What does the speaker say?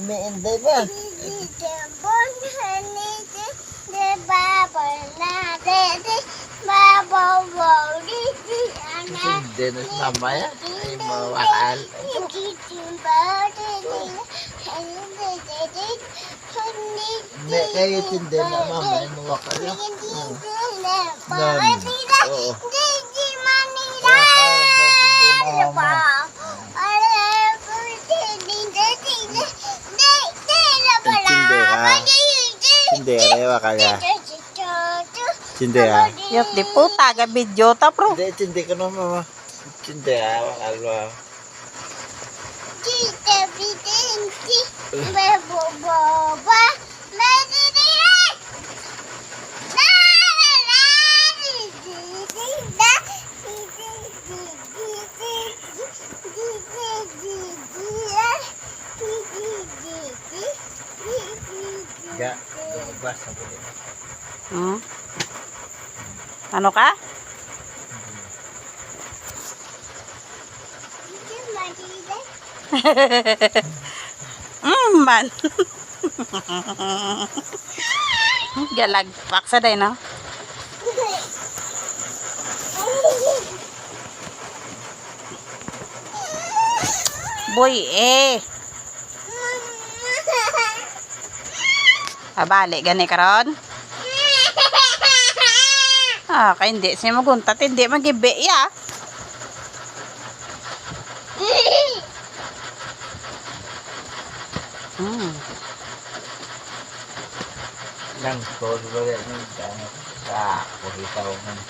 May inday ba? Hindi na mamaya. Ay, mawakal. Hindi, kayo tindi na mamaya. Mawakal lang. Oo. Cindera wakal ya. Cindera. Yok di puta ga video ta bro. Hindi, cindi ka naman mama. Cindera wakal ba? Enggak, bebas sampai dia. Ano ka? Man. Galagpak sa day no? Boy Balik gani karon. Kaya hindi siya maguntat, hindi magibi ya. Nang todo ba yan? Sa pagkitaw ng